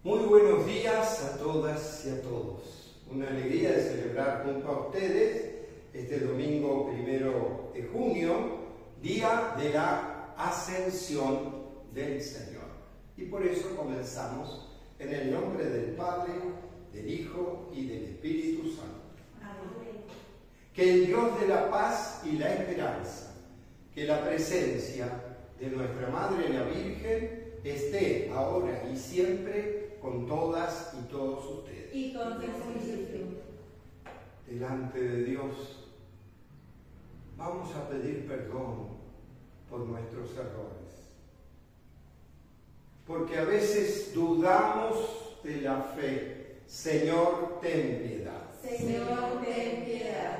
Muy buenos días a todas y a todos. Una alegría de celebrar junto a ustedes este domingo 1 de junio, día de la Ascensión del Señor. Y por eso comenzamos en el nombre del Padre, del Hijo y del Espíritu Santo. Amén. Que el Dios de la paz y la esperanza, que la presencia de nuestra Madre la Virgen esté ahora y siempre con todas y todos ustedes. Y con tu espíritu. Delante de Dios vamos a pedir perdón por nuestros errores. Porque a veces dudamos de la fe. Señor, ten piedad. Señor, ten piedad.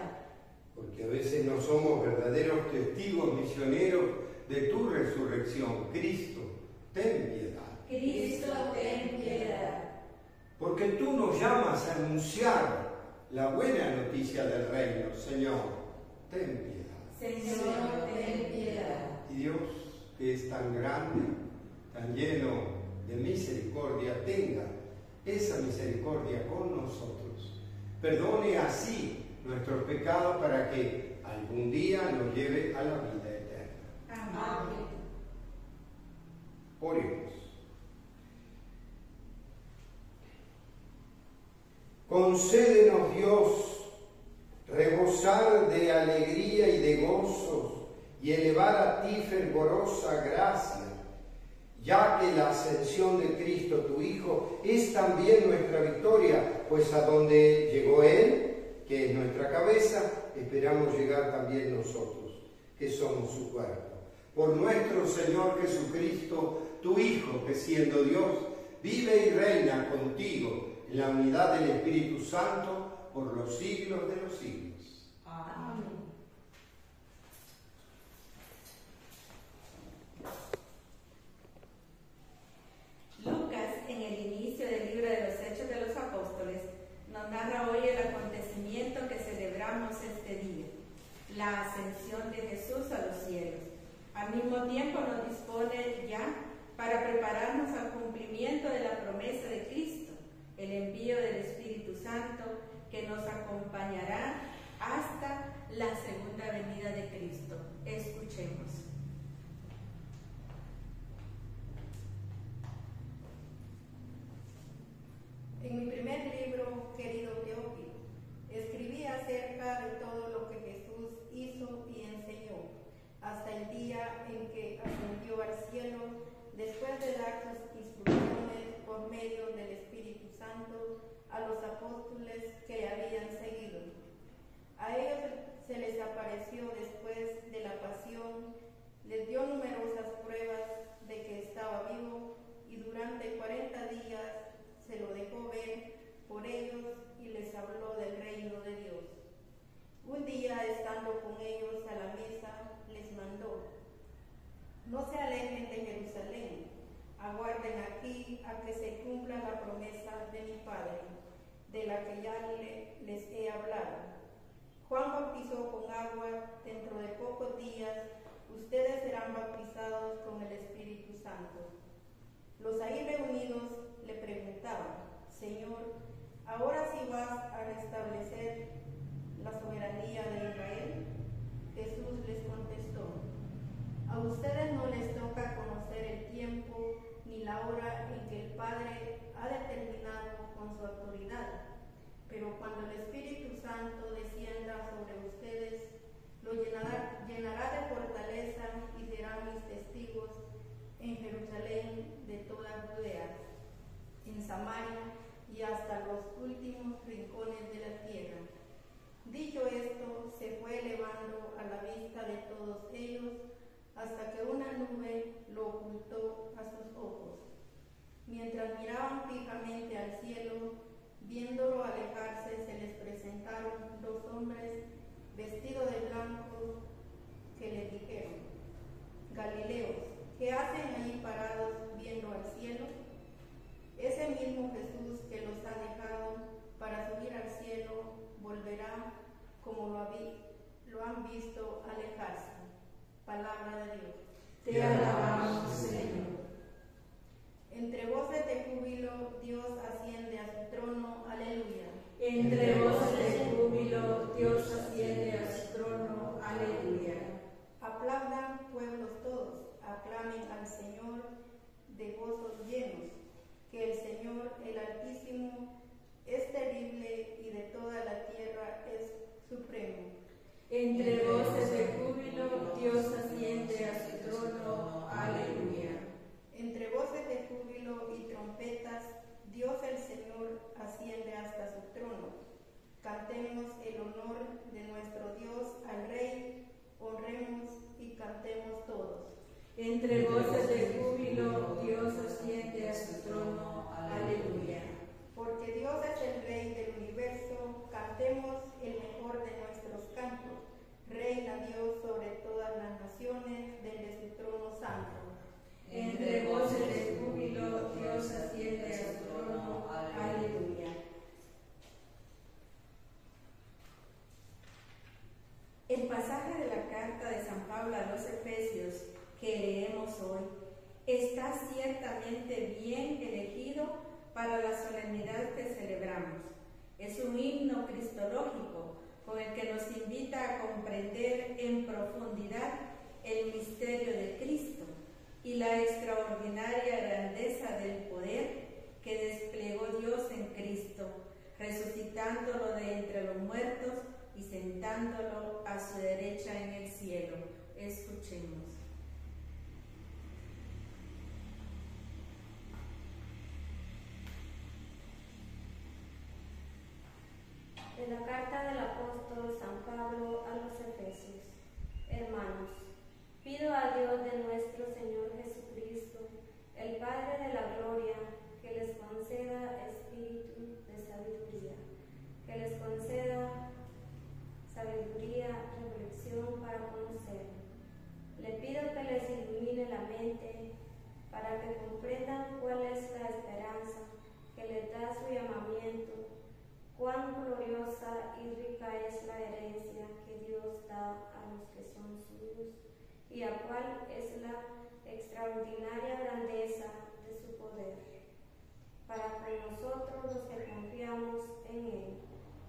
Porque a veces no somos verdaderos testigos misioneros de tu resurrección. Cristo, ten piedad. Cristo, ten piedad. Porque tú nos llamas a anunciar la buena noticia del reino. Señor, ten piedad. Señor, ten piedad. Y Dios, que es tan grande, tan lleno de misericordia, tenga esa misericordia con nosotros. Perdone así nuestros pecados para que algún día nos lleve a la vida eterna. Amén. Oremos. Concédenos, Dios, rebosar de alegría y de gozos y elevar a ti fervorosa gracia, ya que la ascensión de Cristo, tu Hijo, es también nuestra victoria, pues a donde llegó Él, que es nuestra cabeza, esperamos llegar también nosotros, que somos su cuerpo. Por nuestro Señor Jesucristo, tu Hijo, que siendo Dios, vive y reina contigo en la unidad del Espíritu Santo por los siglos de los siglos. Amén. Lucas, en el inicio del libro de los Hechos de los Apóstoles, nos narra hoy el acontecimiento que celebramos este día, la ascensión de Jesús a los cielos. Al mismo tiempo nos dispone ya para prepararnos al cumplimiento de la promesa de Cristo, el envío del Espíritu Santo que nos acompañará hasta la segunda venida de Cristo. Escuchemos. En mi primer libro, querido Teófilo, escribí acerca de todo lo que Jesús hizo y enseñó, hasta el día en que ascendió al cielo, después de dar sus instrucciones por medio del Espíritu Santo a los apóstoles que le habían seguido. A ellos se les apareció después de la pasión, les dio numerosas pruebas de que estaba vivo y durante 40 días se lo dejó ver por ellos y les habló del reino de Dios. Un día, estando con ellos a la mesa, les mandó: no se alejen de Jerusalén, aguarden aquí a que se cumpla la promesa de mi Padre, de la que ya les he hablado. Juan bautizó con agua, dentro de pocos días ustedes serán bautizados con el Espíritu Santo. Los ahí reunidos le preguntaban: Señor, ¿ahora sí vas a restablecer la soberanía de Israel? Jesús les contestó: a ustedes no les toca conocer el tiempo ni la hora en que el Padre ha determinado con su autoridad, pero cuando el Espíritu Santo descienda sobre ustedes, lo llenará de fortaleza y serán mis testigos en Jerusalén, de toda Judea, en Samaria y hasta los últimos rincones de la tierra. Dicho esto, se fue elevando a la vista de todos ellos hasta que una nube lo ocultó a sus ojos. Mientras miraban fijamente al cielo, viéndolo alejarse, se les presentaron 2 hombres vestidos de blanco que les dijeron: Galileos, ¿qué hacen ahí parados viendo al cielo? Ese mismo Jesús que los ha dejado para subir al cielo volverá como lo han visto alejarse. Palabra de Dios. Te alabamos, Señor. Entre voces de júbilo dio Entre voces de júbilo, Dios asciende a su trono. Aleluya. Porque Dios es el Rey del universo, cantemos el mejor de nuestros cantos. Reina Dios sobre todas las naciones, desde su trono santo. Entre voces de júbilo, Dios asciende a su trono. Aleluya. El pasaje de la carta de San Pablo a los Efesios que leemos hoy está ciertamente bien elegido para la solemnidad que celebramos. Es un himno cristológico con el que nos invita a comprender en profundidad el misterio de Cristo y la extraordinaria grandeza del poder que desplegó Dios en Cristo, resucitándolo de entre los muertos y sentándolo a su derecha en el cielo. Escuchemos. De la carta del apóstol San Pablo a los Efesios. Hermanos, pido a Dios de nuestro Señor Jesucristo, el Padre de la gloria, que les conceda espíritu de sabiduría, que les conceda sabiduría, reflexión para conocer. Le pido que les ilumine la mente para que comprendan cuál es la esperanza que les da su llamamiento, cuán gloriosa y rica es la herencia que Dios da a los que son suyos, y a cuál es la extraordinaria grandeza de su poder, para con nosotros los que confiamos en Él,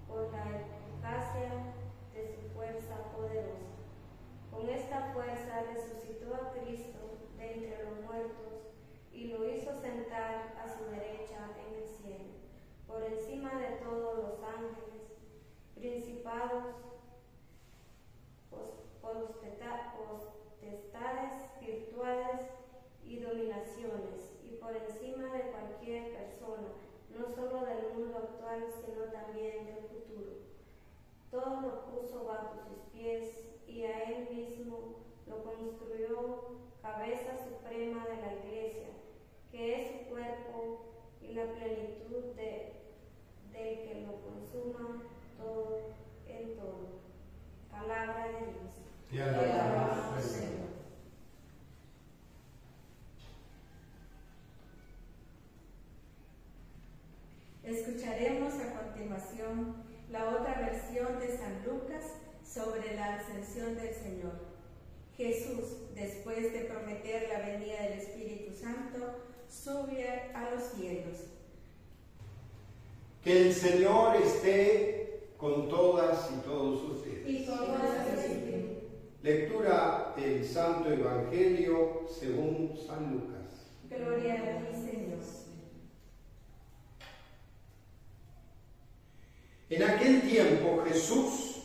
por la eficacia de su fuerza poderosa. Con esta fuerza resucitó a Cristo de entre los muertos y lo hizo sentar a su derecha en el cielo, por encima de todos los ángeles, principados, potestades virtuales y dominaciones, y por encima de cualquier persona, no solo del mundo actual, sino también del futuro. Todo lo puso bajo sus pies, y a él mismo lo construyó cabeza suprema de la Iglesia, que es su cuerpo y la plenitud del que lo consuma todo en todo. Palabra de Dios. Te alabamos, Señor. Escucharemos a continuación la otra versión de San Lucas sobre la ascensión del Señor. Jesús, después de prometer la venida del Espíritu Santo, sube a los cielos. Que el Señor esté con todas y todos ustedes. Y con vuestro espíritu. Lectura del Santo Evangelio según San Lucas. Gloria a ti, Señor. En aquel tiempo Jesús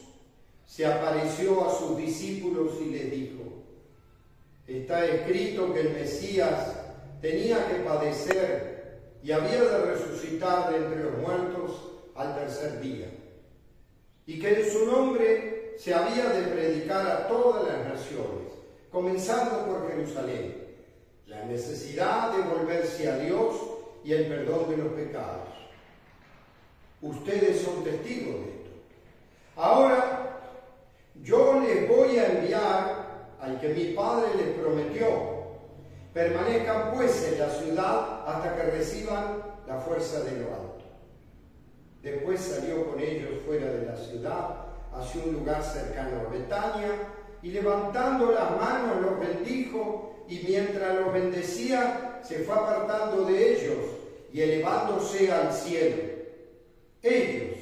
se apareció a sus discípulos y les dijo: está escrito que el Mesías tenía que padecer y había de resucitar de entre los muertos al tercer día, y que en su nombre se había de predicar a todas las naciones, comenzando por Jerusalén, la necesidad de volverse a Dios y el perdón de los pecados. Ustedes son testigos de esto. Ahora yo les voy a enviar al que mi Padre les prometió. Permanezcan pues en la ciudad hasta que reciban la fuerza de lo alto. Después salió con ellos fuera de la ciudad, hacia un lugar cercano a Betania, y levantando las manos los bendijo, y mientras los bendecía se fue apartando de ellos y elevándose al cielo. Ellos,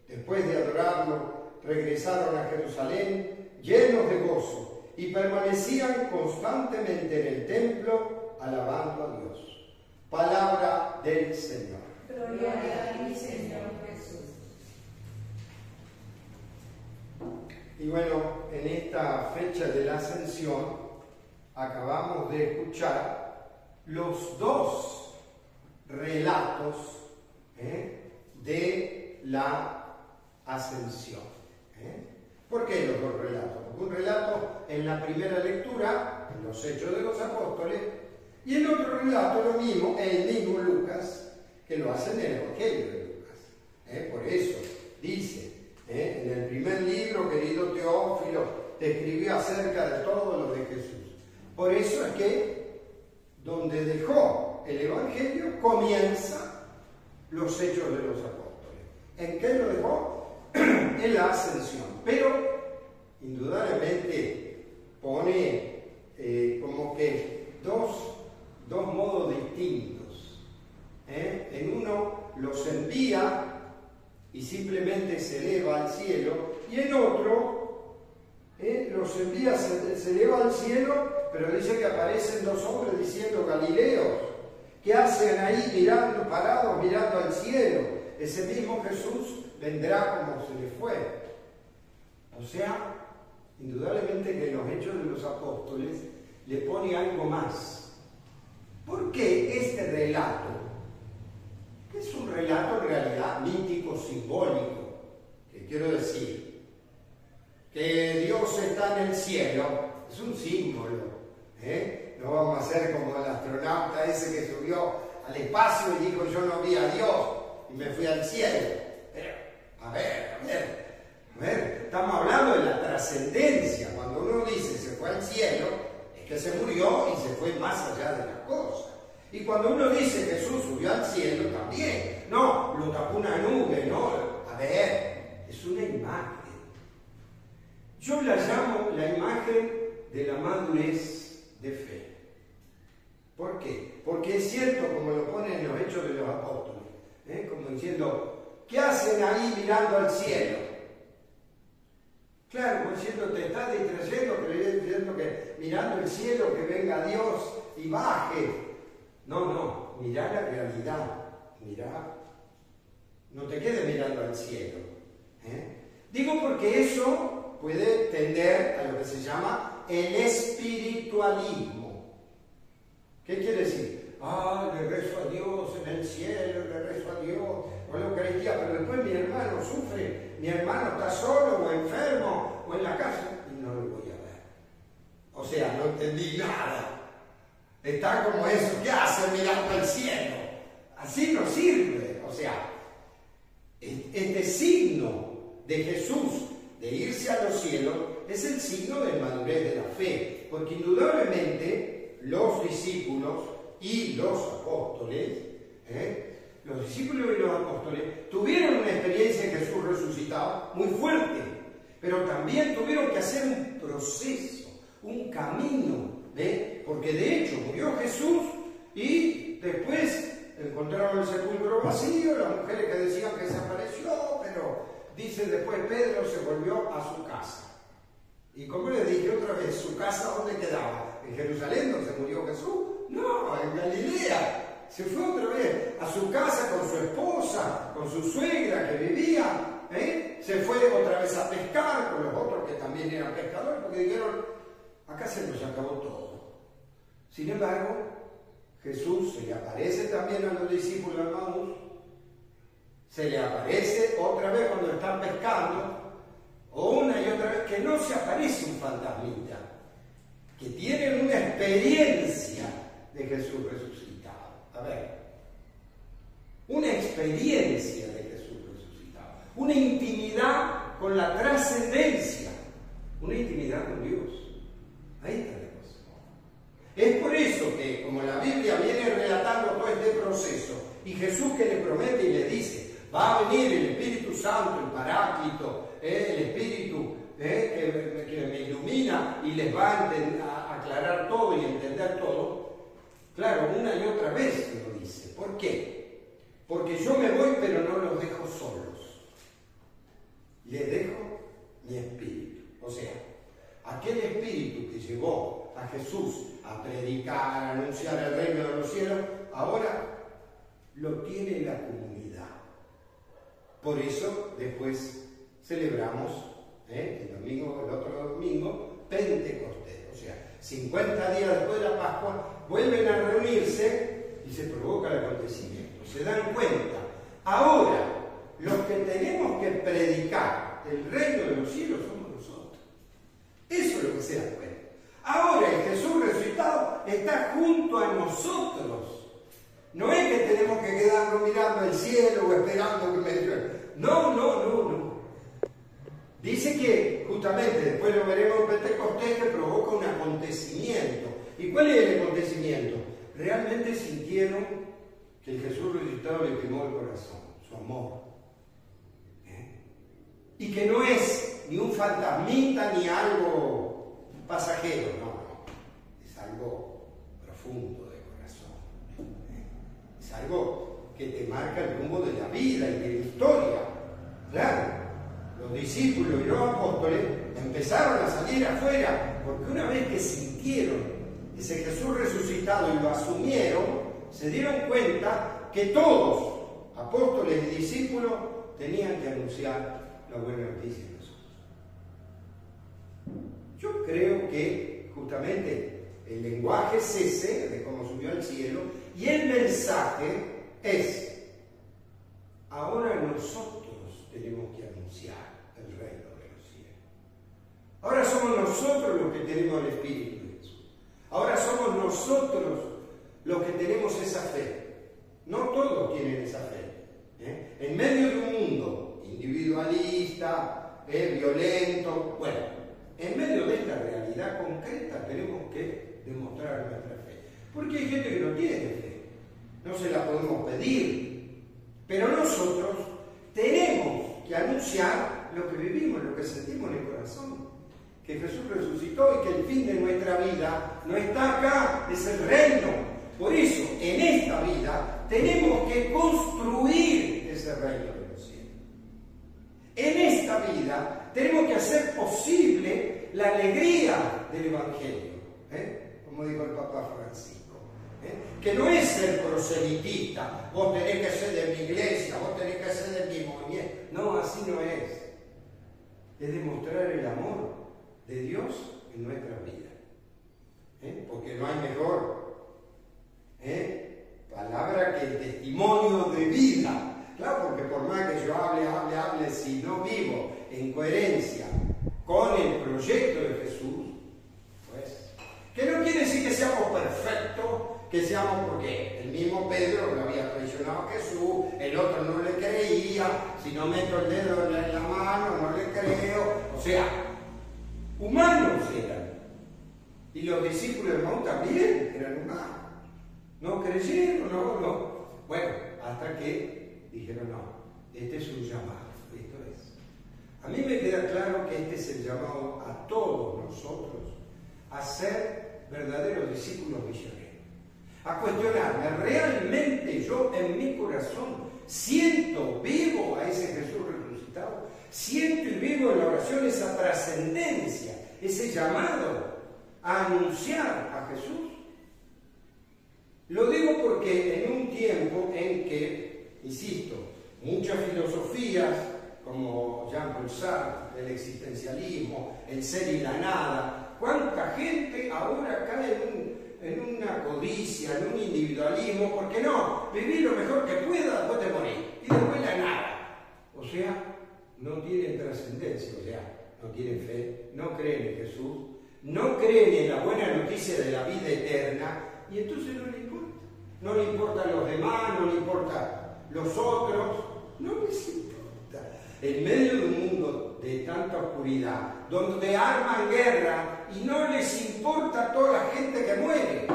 después de adorarlo, regresaron a Jerusalén llenos de gozo y permanecían constantemente en el templo alabando a Dios. Palabra del Señor. Gloria a ti, Señor Jesús. Y bueno, en esta fecha de la Ascensión acabamos de escuchar los dos relatos de la Ascensión. ¿Por qué los dos relatos? Porque un relato en la primera lectura, en los Hechos de los Apóstoles, y el otro relato lo mismo, el mismo Lucas, que lo hace en el Evangelio de Lucas. Por eso dice, en el primer libro, querido Teófilo, te escribió acerca de todo lo de Jesús. Por eso es que donde dejó el Evangelio comienza los Hechos de los Apóstoles. ¿En qué lo dejó? En la ascensión. Pero indudablemente pone como que dos modos distintos. En uno los envía y simplemente se eleva al cielo, y en otro los envía, se eleva al cielo, pero dice que aparecen dos hombres diciendo Galileos, ¿qué hacen ahí parados mirando al cielo? Ese mismo Jesús vendrá como se le fue. O sea, indudablemente que en los Hechos de los Apóstoles le pone algo más. ¿Por qué este relato? Que es un relato en realidad mítico, simbólico, que quiero decir, que Dios está en el cielo, es un símbolo. No vamos a ser como el astronauta ese que subió al espacio y dijo yo no vi a Dios y me fui al cielo. Pero, a ver, estamos hablando de la trascendencia. Cuando uno dice se fue al cielo, es que se murió y se fue más allá de las cosas. Y cuando uno dice Jesús subió al cielo, también, no, lo tapó una nube, no, a ver, es una imagen. Yo la llamo la imagen de la madurez de fe. ¿Por qué? Porque es cierto, como lo ponen en los Hechos de los Apóstoles, como diciendo, ¿qué hacen ahí mirando al cielo? Claro, como diciendo, te estás distrayendo, creyendo que mirando el cielo, que venga Dios y baje. No, mirá la realidad, mirá, no te quedes mirando al cielo. Digo porque eso puede tender a lo que se llama el espiritualismo. ¿Qué quiere decir? Le rezo a Dios en el cielo, le rezo a Dios, o la Eucaristía, pero después mi hermano sufre, mi hermano está solo o enfermo o en la casa y no lo voy a ver. O sea, no entendí nada. Está como eso, ¿qué hace mirando al cielo? Así no sirve. O sea, este signo de Jesús de irse a los cielos es el signo de madurez de la fe, porque indudablemente los discípulos y los apóstoles, los discípulos y los apóstoles tuvieron una experiencia en Jesús resucitado muy fuerte, pero también tuvieron que hacer un proceso, un camino, porque de hecho murió Jesús y después encontraron el sepulcro vacío, las mujeres que decían que desapareció, pero dice después Pedro se volvió a su casa. Y como les dije otra vez, ¿su casa dónde quedaba? ¿En Jerusalén donde se murió Jesús? No, en Galilea. Se fue otra vez a su casa con su esposa, con su suegra que vivía. Se fue otra vez a pescar con los otros que también eran pescadores, porque dijeron, acá se nos acabó todo. Sin embargo, Jesús se le aparece también a los discípulos de Maús, se le aparece otra vez cuando están pescando, o una y otra vez, que no se aparece un fantasmita, que tienen una experiencia de Jesús resucitado. A ver, una experiencia de Jesús resucitado, una intimidad con la trascendencia, una intimidad con Dios. Ahí está la cosa. Es por eso que, como la Biblia viene relatando todo este proceso, y Jesús que le promete y le dice, va a venir el Espíritu Santo, el Paráclito, el Espíritu que me ilumina y les va a aclarar todo y entender todo. Claro, una y otra vez lo dice. ¿Por qué? Porque yo me voy pero no los dejo solos. Les dejo mi Espíritu. O sea, aquel Espíritu que llevó a Jesús a predicar, a anunciar el reino de los cielos, ahora lo tiene la comunidad. Por eso después celebramos el otro domingo, Pentecostés. O sea, 50 días después de la Pascua, vuelven a reunirse y se provoca el acontecimiento. Se dan cuenta. Ahora, los que tenemos que predicar el reino de los cielos somos nosotros. Eso es lo que se da cuenta. Ahora el Jesús resucitado está junto a nosotros. No es que tenemos que quedarnos mirando el cielo o esperando que me llueva. No. Dice que justamente, después lo veremos en Pentecostés, que provoca un acontecimiento. ¿Y cuál es el acontecimiento? Realmente sintieron que el Jesús resucitado le quemó el corazón, su amor. Y que no es ni un fantasmita ni algo pasajero, no. Es algo profundo de corazón. Es algo que te marca el rumbo de la vida y de la historia. Claro, los discípulos y los apóstoles empezaron a salir afuera, porque una vez que sintieron ese Jesús resucitado y lo asumieron, se dieron cuenta que todos, apóstoles y discípulos, tenían que anunciar la buena noticia de nosotros. Yo creo que justamente el lenguaje es ese, de cómo subió al cielo, y el mensaje es: ahora nosotros tenemos que anunciar el reino de los cielos. Ahora somos nosotros los que tenemos el Espíritu de Jesús. Ahora somos nosotros los que tenemos esa fe. No todos tienen esa fe. En medio de un mundo individualista, violento, bueno, en medio de esta realidad concreta tenemos que demostrar nuestra fe. Porque hay gente que no tiene fe, no se la podemos pedir, pero nosotros tenemos que anunciar lo que vivimos, lo que sentimos en el corazón, que Jesús resucitó y que el fin de nuestra vida no está acá, es el reino. Por eso, en esta vida tenemos que construir ese reino de los cielos. En esta vida tenemos que hacer posible la alegría del Evangelio, como dijo el Papa Francisco, que no es ser proselitista, vos tenés que ser de mi iglesia, vos tenés que ser de mi movimiento. No, así no es. Es demostrar el amor de Dios en nuestra vida, porque no hay mejor palabra que el testimonio de vida. Claro, porque por más que yo hable, si no vivo en coherencia con el proyecto de Jesús, pues, que no quiere decir que seamos perfectos, que seamos, porque el mismo Pedro lo había traicionado a Jesús, el otro no le creía, si no meto el dedo en la mano no le creo, o sea, humanos eran. Y los discípulos de Maús también eran humanos. No creyeron, no. Bueno, hasta que dijeron, no, este es un llamado, esto es. A mí me queda claro que este es el llamado a todos nosotros a ser verdaderos discípulos misioneros. A cuestionarme, ¿realmente yo en mi corazón siento vivo a ese Jesús resucitado? Siento y vivo en la oración esa trascendencia, ese llamado a anunciar a Jesús. Lo digo porque en un tiempo en que, insisto, muchas filosofías como Jean-Paul Sartre, el existencialismo, el ser y la nada, cuánta gente ahora cae en una codicia, en un individualismo, porque no, vivir lo mejor que pueda, después te morís, y después la nada. O sea, no tienen trascendencia, o sea, no tienen fe, no creen en Jesús, no creen en la buena noticia de la vida eterna, y entonces no le importa. No le importan los demás, no le importan los otros, no les importa. En medio de un mundo de tanta oscuridad, donde arman guerra y no les importa toda la gente que muere,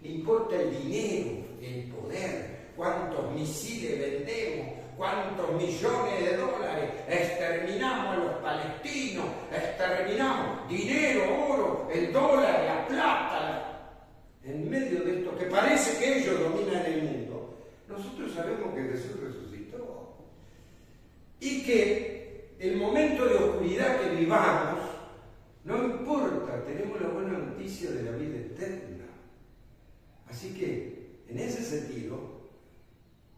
le importa el dinero, el poder, cuántos misiles vendemos, cuántos millones de dólares, exterminamos a los palestinos, exterminamos dinero, oro, el dólar, la plata. En medio de esto que parece que ellos dominan el mundo, nosotros sabemos que Jesús resucitó y que el momento de oscuridad que vivamos no importa, tenemos la buena noticia de la vida eterna. Así que en ese sentido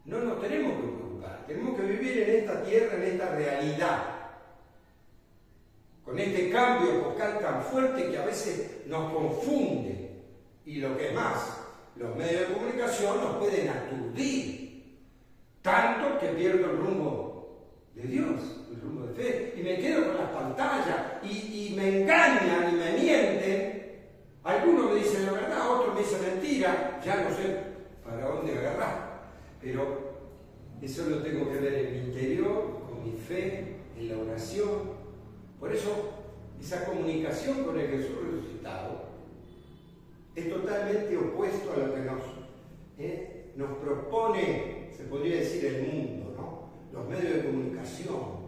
no nos tenemos que preocupar, tenemos que vivir en esta tierra, en esta realidad, con este cambio epocal tan fuerte que a veces nos confunde. Y lo que más, los medios de comunicación nos pueden aturdir, tanto que pierdo el rumbo de Dios, el rumbo de fe, y me quedo con las pantallas, y me engaña día ya no sé para dónde agarrar, pero eso lo tengo que ver en mi interior, con mi fe, en la oración. Por eso, esa comunicación con el Jesús resucitado es totalmente opuesto a lo que nos propone, se podría decir, el mundo, ¿no? Los medios de comunicación.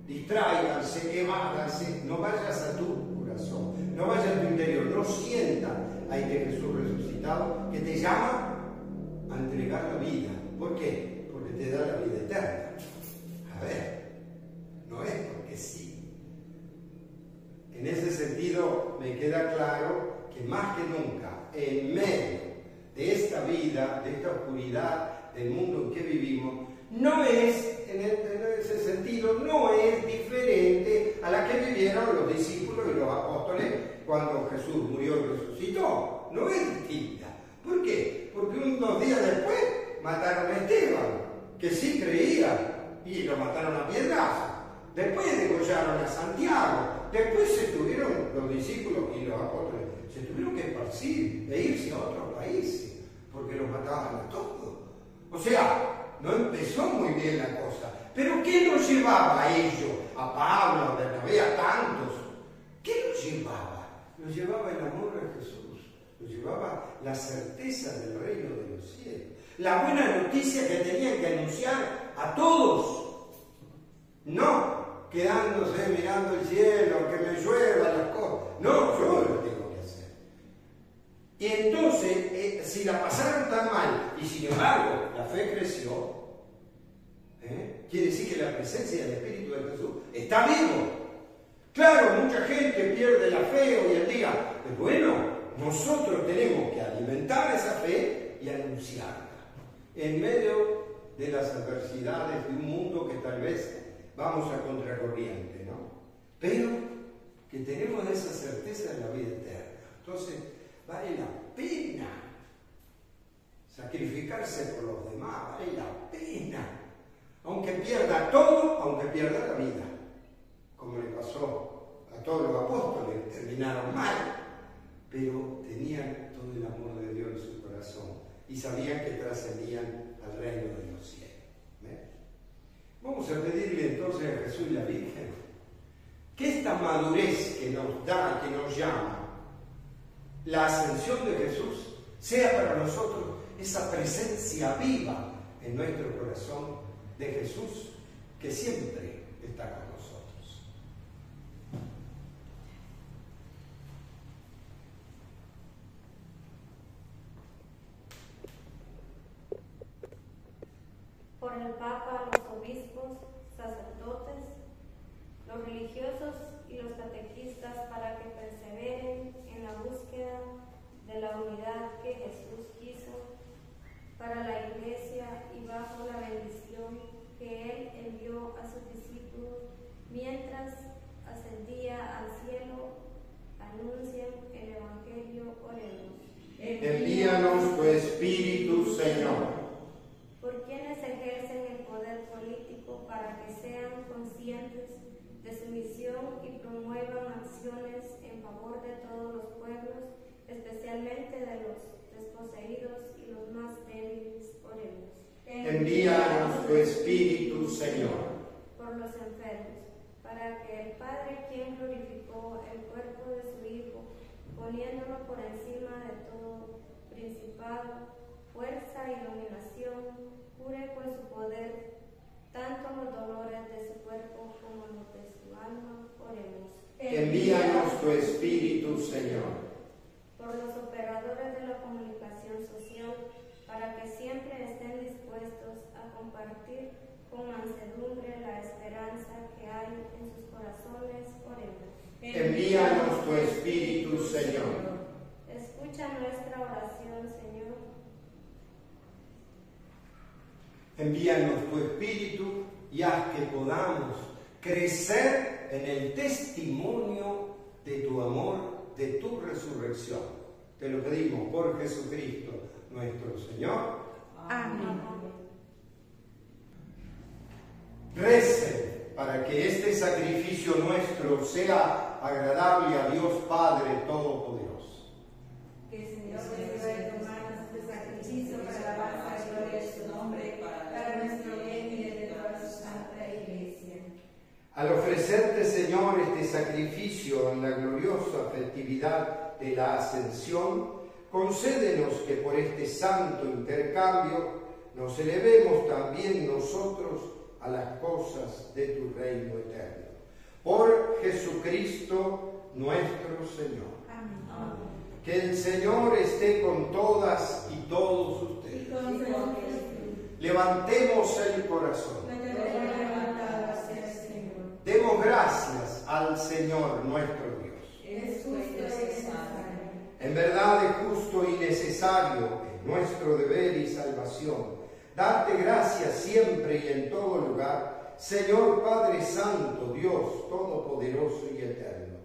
Distráiganse, evádanse, no vayas a tu corazón, no vayas a tu interior, no sientas a este Jesús resucitado que te llama a entregar la vida. ¿Por qué? Porque te da la vida eterna. A ver, no es porque sí. En ese sentido me queda claro que más que nunca, en medio de esta vida, de esta oscuridad del mundo en que vivimos, no es, en ese sentido, no es diferente a la que vivieron los discípulos y los apóstoles cuando Jesús murió y resucitó. No es distinta. ¿Por qué? Porque unos días después mataron a Esteban, que sí creía, y lo mataron a piedrazos. Después degollaron a Santiago. Después se tuvieron, los discípulos y los apóstoles, se tuvieron que esparcir e irse a otros países, porque los mataban a todos. O sea, no empezó muy bien la cosa. Pero ¿qué los llevaba a ellos? A Pablo, a Bernabé, a tantos. ¿Qué los llevaba? Los llevaba el amor a Jesús. Los llevaba la certeza del reino de los cielos. La buena noticia que tenían que anunciar a todos. No quedándose mirando el cielo, que me llueva las cosas. No, yo lo tengo que hacer. Y entonces, si la pasaron tan mal, y sin embargo la fe creció, quiere decir que la presencia del Espíritu de Jesús está vivo. Claro, mucha gente pierde la fe hoy en día, pero bueno, nosotros tenemos que alimentar esa fe y anunciarla en medio de las adversidades de un mundo que tal vez vamos a contracorriente, ¿no? Pero que tenemos esa certeza de la vida eterna. Entonces, vale la pena sacrificarse por los demás, vale la pena. Aunque pierda todo, aunque pierda la vida, como le pasó a todos los apóstoles, terminaron mal, pero tenían todo el amor de Dios en su corazón y sabían que trascendían al reino de los cielos. Vamos a pedirle entonces a Jesús y la Virgen que esta madurez que nos da, que nos llama, la ascensión de Jesús, sea para nosotros esa presencia viva en nuestro corazón de Jesús, que siempre está con nosotros. Por el Papa, los obispos, sacerdotes, los religiosos y los catequistas, para que perseveren en la búsqueda de la unidad que Jesús quiso para la Iglesia y bajo la bendición que Él envió a sus discípulos mientras ascendía al cielo. Anuncien el Evangelio, oremos. Envíanos tu Espíritu, Señor. Por quienes ejercen el poder político, para que sean conscientes de su misión y promuevan acciones en favor de todos los pueblos, especialmente de los desposeídos y los más débiles, oremos. Envíanos tu Espíritu, Señor. Por los enfermos, para que el Padre, quien glorificó el cuerpo de su Hijo, poniéndolo por encima de todo principado, fuerza y dominación, cure con su poder tanto los dolores de su cuerpo como los de su alma, oremos. Envíanos tu Espíritu, Señor. Por los operadores de la comunicación social, para que siempre estén dispuestos a compartir con mansedumbre la esperanza que hay en sus corazones, oremos. Envíanos tu Espíritu, Señor. Escucha nuestra oración, Señor. Envíanos tu Espíritu y haz que podamos crecer en el testimonio de tu amor, de tu resurrección. Te lo pedimos por Jesucristo, nuestro Señor. Amén. Recen para que este sacrificio nuestro sea agradable a Dios Padre Todopoderoso. Que el Señor reciba de tus manos ofrecerte, Señor, este sacrificio en la gloriosa festividad de la Ascensión, concédenos que por este santo intercambio nos elevemos también nosotros a las cosas de tu reino eterno. Por Jesucristo nuestro Señor. Amén. Que el Señor esté con todas y todos ustedes. Levantemos el corazón. Demos gracias al Señor nuestro Dios. Es justo y necesario. En verdad es justo y necesario, es nuestro deber y salvación. Darte gracias siempre y en todo lugar, Señor Padre Santo, Dios Todopoderoso y Eterno.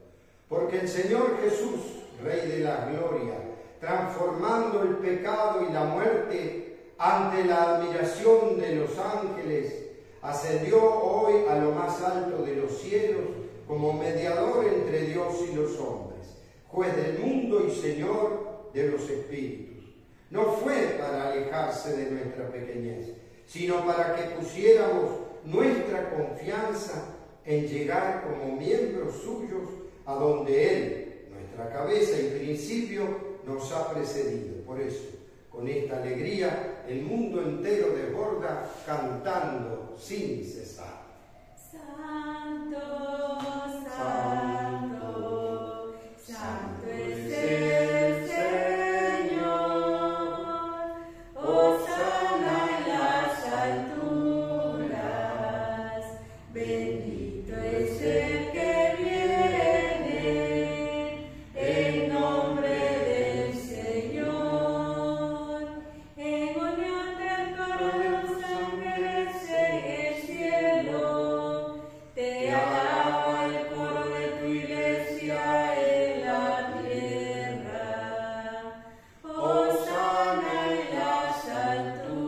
Porque el Señor Jesús, Rey de la Gloria, transformando el pecado y la muerte ante la admiración de los ángeles, ascendió hoy a lo más alto de los cielos como mediador entre Dios y los hombres, juez del mundo y Señor de los espíritus. No fue para alejarse de nuestra pequeñez, sino para que pusiéramos nuestra confianza en llegar como miembros suyos a donde Él, nuestra cabeza y principio, nos ha precedido. Por eso, con esta alegría, el mundo entero desborda cantando sin cesar. Santo, santo, santo es el Señor. Hosana en las alturas. Bendito es el que viene en nombre del Señor. En unión del coro de los ángeles en el cielo, te alaba el coro de tu iglesia en la tierra. Hosana en las alturas.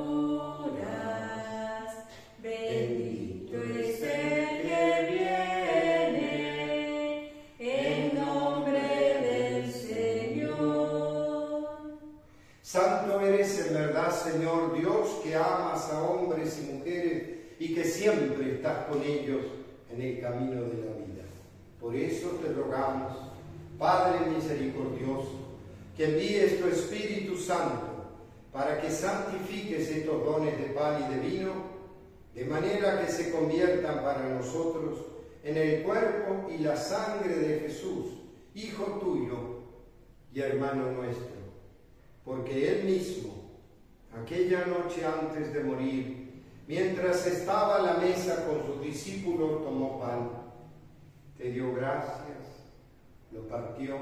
Bendito es el que viene en nombre del Señor. Santo eres en verdad, Señor Dios, que amas a hombres y mujeres y que siempre estás con ellos en el camino de la vida. Por eso te rogamos, Padre misericordioso, que envíes tu Espíritu Santo para que santifiques estos dones de pan y de vino, de manera que se conviertan para nosotros en el cuerpo y la sangre de Jesús, Hijo tuyo y hermano nuestro. Porque Él mismo, aquella noche antes de morir, mientras estaba a la mesa con sus discípulos, tomó pan, te dio gracias, lo partió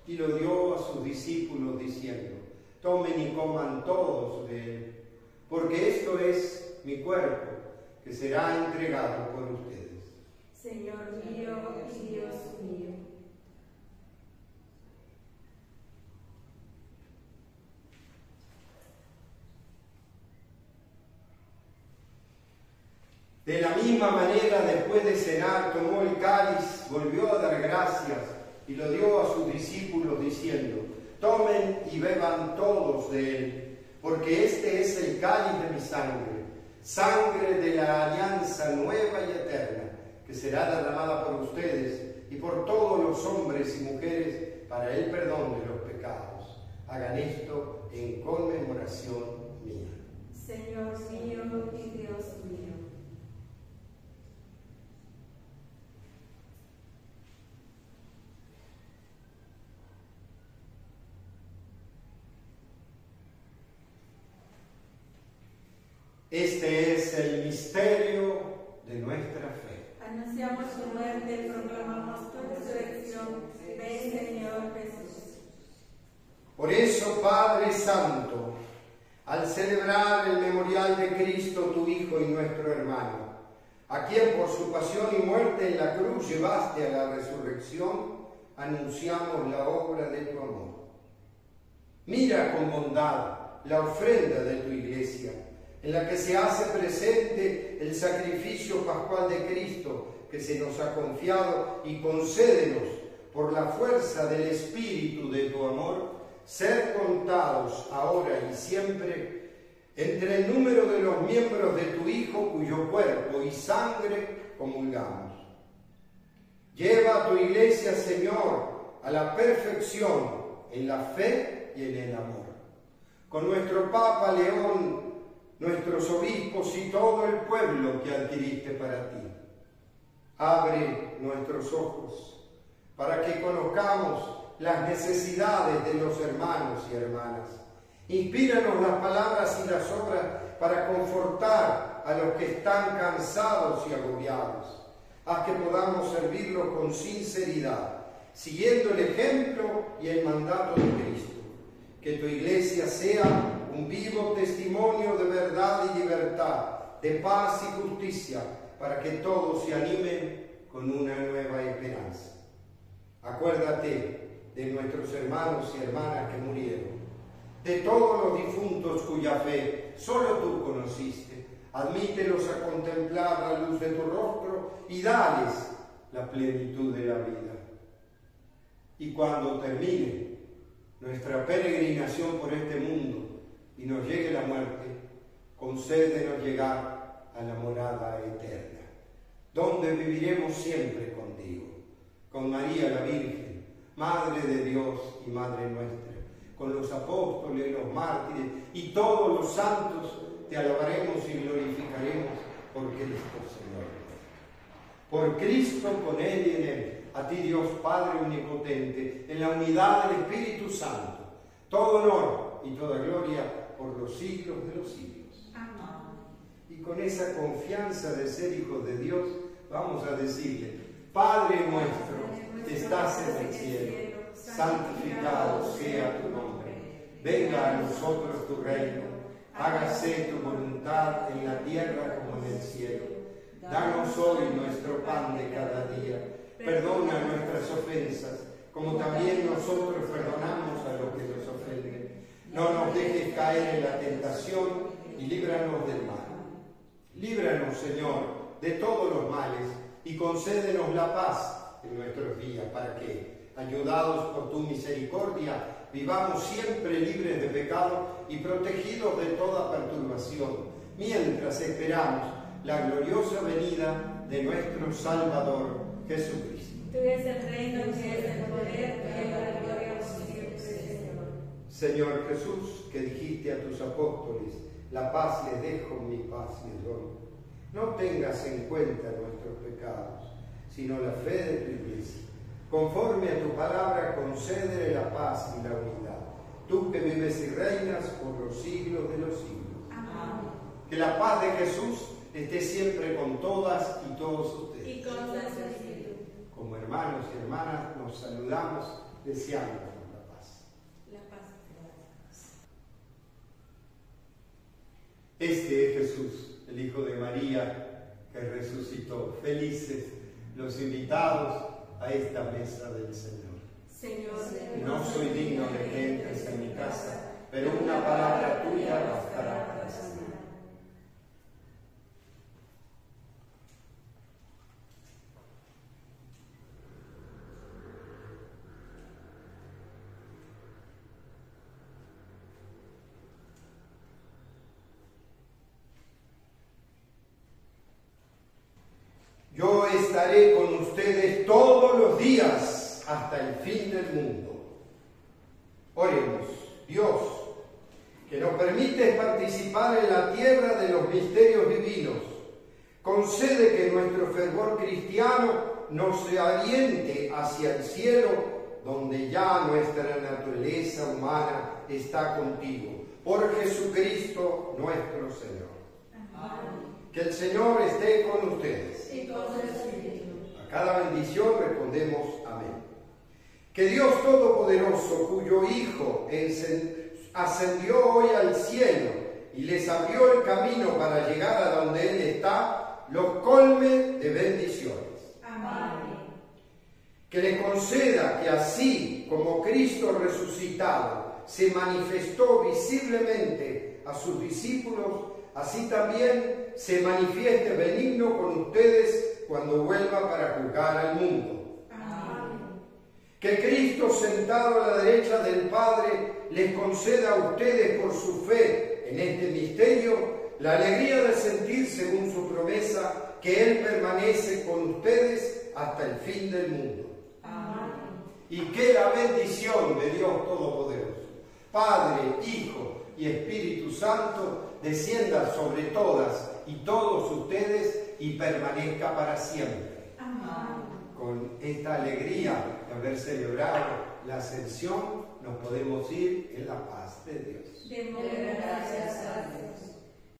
y lo dio a sus discípulos diciendo: tomen y coman todos de él, porque esto es mi cuerpo, que será entregado por ustedes. Señor mío y Dios mío. De la misma manera, después de cenar, tomó el cáliz, volvió a dar gracias y lo dio a sus discípulos diciendo: tomen y beban todos de él, porque este es el cáliz de mi sangre, sangre de la alianza nueva y eterna, que será derramada por ustedes y por todos los hombres y mujeres para el perdón de los pecados. Hagan esto en conmemoración mía. Señor mío y Dios mío. Este es el misterio de nuestra fe. Anunciamos tu muerte y proclamamos tu resurrección. Ven, Señor Jesús. Por eso, Padre Santo, al celebrar el memorial de Cristo, tu Hijo y nuestro hermano, a quien por su pasión y muerte en la cruz llevaste a la resurrección, anunciamos la obra de tu amor. Mira con bondad la ofrenda de tu iglesia, en la que se hace presente el sacrificio pascual de Cristo que se nos ha confiado, y concédenos, por la fuerza del Espíritu de tu amor, ser contados ahora y siempre entre el número de los miembros de tu Hijo, cuyo cuerpo y sangre comulgamos. Lleva a tu iglesia, Señor, a la perfección en la fe y en el amor. Con nuestro Papa León, nuestros obispos y todo el pueblo que adquiriste para ti. Abre nuestros ojos para que conozcamos las necesidades de los hermanos y hermanas. Inspíranos las palabras y las obras para confortar a los que están cansados y agobiados. Haz que podamos servirlos con sinceridad, siguiendo el ejemplo y el mandato de Cristo. Que tu iglesia sea un vivo testimonio de verdad y libertad, de paz y justicia, para que todos se animen con una nueva esperanza. Acuérdate de nuestros hermanos y hermanas que murieron, de todos los difuntos cuya fe solo tú conociste. Admítelos a contemplar la luz de tu rostro y dales la plenitud de la vida. Y cuando termine nuestra peregrinación por este mundo y nos llegue la muerte, concédenos llegar a la morada eterna, donde viviremos siempre contigo, con María la Virgen, Madre de Dios y Madre nuestra, con los apóstoles, los mártires y todos los santos. Te alabaremos y glorificaremos por Cristo, Señor. Por Cristo, con Él y en Él, a ti Dios Padre Omnipotente, en la unidad del Espíritu Santo, todo honor y toda gloria por los siglos de los siglos. Amén. Y con esa confianza de ser hijos de Dios, vamos a decirle: Padre nuestro, que estás en el cielo, santificado sea tu nombre. Venga a nosotros tu reino. Hágase tu voluntad en la tierra como en el cielo. Danos hoy nuestro pan de cada día. Perdona nuestras ofensas, como también nosotros perdonamos a los que nos ofenden. No nos dejes caer en la tentación y líbranos del mal. Líbranos, Señor, de todos los males y concédenos la paz en nuestros días, para que, ayudados por tu misericordia, vivamos siempre libres de pecado y protegidos de toda perturbación, mientras esperamos la gloriosa venida de nuestro Salvador Jesucristo. Tuyo es el reino, tuyo es el poder, tuya es la gloria por siempre, Señor. Señor Jesús, que dijiste a tus apóstoles: la paz les dejo, mi paz les doy. No tengas en cuenta nuestros pecados, sino la fe de tu iglesia. Conforme a tu palabra, concédele la paz y la unidad. Tú que vives y reinas por los siglos de los siglos. Amén. Que la paz de Jesús esté siempre con todas y todos ustedes. Y con su espíritu. Como hermanos y hermanas nos saludamos deseando la paz. La paz. Este es Jesús, el Hijo de María, que resucitó. Felices los invitados a esta mesa del Señor. Señor, No soy digno de que entres en mi casa, pero una palabra tuya bastará para sanar. Yo estaré con ustedes todos los días hasta el fin del mundo. Oremos. Dios, que nos permite participar en la tierra de los misterios divinos, concede que nuestro fervor cristiano nos oriente hacia el cielo, donde ya nuestra naturaleza humana está contigo. Por Jesucristo nuestro Señor. Amén. Que el Señor esté con ustedes. Y con su espíritu. A cada bendición respondemos amén. Que Dios Todopoderoso, cuyo Hijo ascendió hoy al cielo y les abrió el camino para llegar a donde Él está, los colme de bendiciones. Amén. Que le conceda que así como Cristo resucitado se manifestó visiblemente a sus discípulos, así también se manifieste benigno con ustedes cuando vuelva para juzgar al mundo. Amén. Que Cristo, sentado a la derecha del Padre, les conceda a ustedes por su fe en este misterio la alegría de sentir, según su promesa, que Él permanece con ustedes hasta el fin del mundo. Amén. Y que la bendición de Dios Todopoderoso, Padre, Hijo y Espíritu Santo, descienda sobre todas y todos ustedes y permanezca para siempre. Amén. Con esta alegría de haber celebrado la ascensión, nos podemos ir en la paz de Dios. Démosle gracias a Dios.